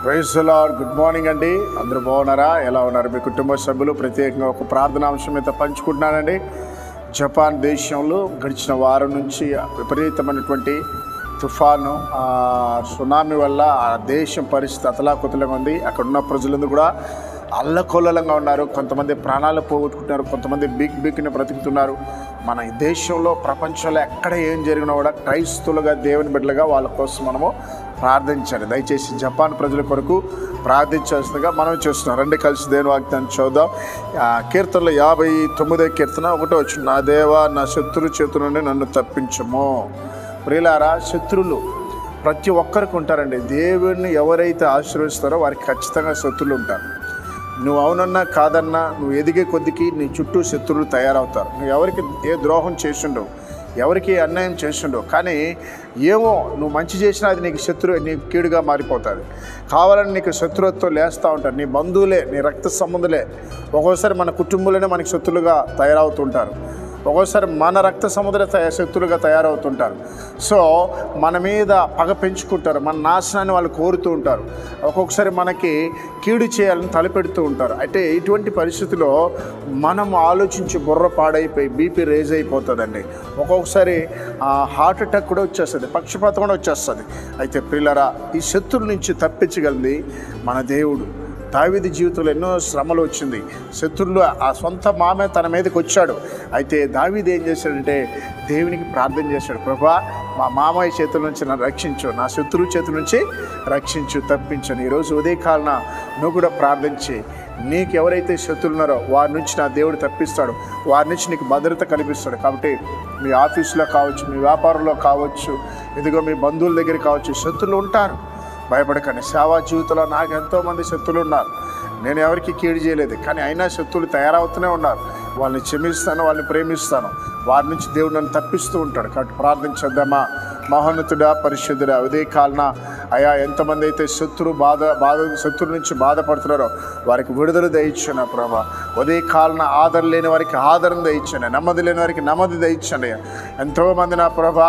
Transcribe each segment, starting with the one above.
Praise the lord. Good morning అండి. అందరూ బాగున్నారా? ఎలా ఉన్నారు? మీ కుటుంబ సభ్యులు ప్రత్యేకంగా ఒక ప్రార్థనాంశం అయితే పంచుకుంటున్నానండి. జపాన్ దేశంలో గడిచిన వారం నుంచి విపరీతమైనటువంటి తుఫాను, సునామీ వల్ల ఆ దేశం పరిస్థితి అతలాకుతలంగా ఉంది. అక్కడ ఉన్న ప్రజలందరూ కూడా అల్లకొల్లలంగా ఉన్నారు. కొంతమంది ప్రాణాలు పోగొట్టుకుంటున్నారు, కొంతమంది బిక్ని బ్రతుకుతున్నారు. మన ఈ దేశంలో, ప్రపంచంలో ఎక్కడ ఏం జరిగినా కూడా క్రైస్తవులుగా, దేవుని బిడ్డలుగా వాళ్ళ కోసం మనము ప్రార్థించాలి. దయచేసి జపాన్ ప్రజల కొరకు ప్రార్థించాల్సిందిగా మనం చేస్తున్నాం. రండి కలిసి దేవుని వాగ్దాన్ని చూద్దాం. కీర్తనలో 59వ కీర్తన 1వ వచనం, నా దేవా నా శత్రు చేతుల నుండి నన్ను తప్పించము. ప్రియులారా, శత్రువులు ప్రతి ఒక్కరికి ఉంటారండి. దేవుడిని ఎవరైతే ఆశీర్వదిస్తారో వారికి ఖచ్చితంగా శత్రువులు ఉంటారు. నువ్వు అవునన్నా కాదన్నా, నువ్వు ఎదిగే కొద్దికి నీ చుట్టూ శత్రువులు తయారవుతారు. నువ్వు ఎవరికి ఏ ద్రోహం చేసిండవు, ఎవరికి అన్యాయం చేసిండవు, కానీ ఏమో నువ్వు మంచి చేసినా అది నీకు నీకు కీడుగా మారిపోతుంది. కావాలని నీకు శత్రుత్వం లేస్తూ ఉంటారు. నీ బంధువులే, నీ రక్త సంబంధులే. ఒక్కోసారి మన కుటుంబంలోనే మనకి శత్రులుగా తయారవుతుంటారు. ఒక్కోసారి మన రక్త సముద్ర శత్రులుగా తయారవుతుంటారు. సో మన మీద పగ పెంచుకుంటారు, మన నాశనాన్ని వాళ్ళు కోరుతూ ఉంటారు. ఒక్కొక్కసారి మనకి కీడు చేయాలని తలపెడుతూ ఉంటారు. అయితే ఇటువంటి పరిస్థితిలో మనం ఆలోచించి బుర్ర పాడైపోయి బీపీ రేజ్ అయిపోతుందండి. ఒక్కొక్కసారి హార్ట్ అటాక్ కూడా వచ్చేస్తుంది, పక్షపాతం కూడా వచ్చేస్తుంది. అయితే ప్రియులారా, ఈ శత్రువు నుంచి తప్పించగలిగింది మన దేవుడు. దావీదు జీవితంలో ఎన్నో శ్రమలు వచ్చింది. శత్రువులు ఆ సొంత మామే తన మీదకి వచ్చాడు. అయితే దావీదు ఏం చేశాడంటే దేవునికి ప్రార్థన చేశాడు, ప్రభా మా మామయ్య చేతుల నుంచి నన్ను రక్షించు, నా శత్రువు చేతుల నుంచి రక్షించు, తప్పించను. ఈరోజు ఉదయకాలన నువ్వు కూడా ప్రార్థించి, నీకు ఎవరైతే శత్రువులు ఉన్నారో వారి నుంచి నా దేవుడు తప్పిస్తాడు, వారి నుంచి నీకు భద్రత కల్పిస్తాడు. కాబట్టి మీ ఆఫీసులో కావచ్చు, మీ వ్యాపారంలో కావచ్చు, ఇదిగో మీ బంధువుల దగ్గర కావచ్చు, శత్రువులు ఉంటారు. భయపడకండి. సేవా జీవితంలో నాకు ఎంతోమంది శత్రువులు ఉన్నారు. నేను ఎవరికి కీడు చేయలేదు, కానీ అయినా శత్రువులు తయారవుతూనే ఉన్నారు. వాళ్ళని క్షమిస్తాను, వాళ్ళని ప్రేమిస్తాను. వారి నుంచి దేవుడు నన్ను తప్పిస్తూ ఉంటాడు. కాబట్టి ప్రార్థించేద్దామా? మహోన్నతుడా, పరిశుద్ధుడా, ఉదయకాలన అయా ఎంతమంది అయితే శత్రువు నుంచి బాధపడుతున్నారో వారికి విడుదల దయచ్చను ప్రభా. ఉదయకాలన ఆదరణ లేని వారికి ఆదరణ దయచ్చండి, నెమ్మది లేని వారికి నెమ్మది దయచ్చండి. ఎంతోమంది నా ప్రభా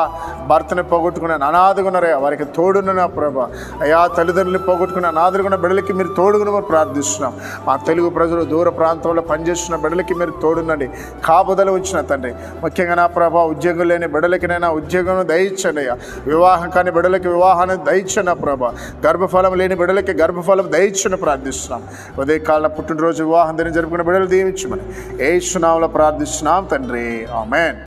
భర్తని పోగొట్టుకున్న అనాథగా ఉన్నారయ్యా, వారికి తోడున్న నా ప్రభా. అయా తల్లిదండ్రులు పోగొట్టుకున్న అనాథులున్న బిడ్డలకి మీరు తోడుగున ప్రార్థిస్తున్నాం. మా తెలుగు ప్రజలు దూర ప్రాంతంలో పనిచేస్తున్న బిడ్డలకి మీరు తోడునండి, కాపుదల ఉంచిన తండ్రి. ముఖ్యంగా నా ప్రభా ఉద్యోగం లేని బిడ్డలకినైనా ఉద్యోగం దయచ్చండి. వివాహం కాని బిడ్డలకి వివాహాన్ని దయచ్చండి ప్రభా. గర్భఫలం లేని బిడ్డలకి గర్భఫలం దయచ్చని ప్రార్థిస్తున్నాం. ఉదయకాలం పుట్టినరోజు వివాహం దినం జరుపుకున్న బిడ్డలు దీవించమని యేసు నామములో ప్రార్థిస్తున్నాం తండ్రి. ఆమేన్.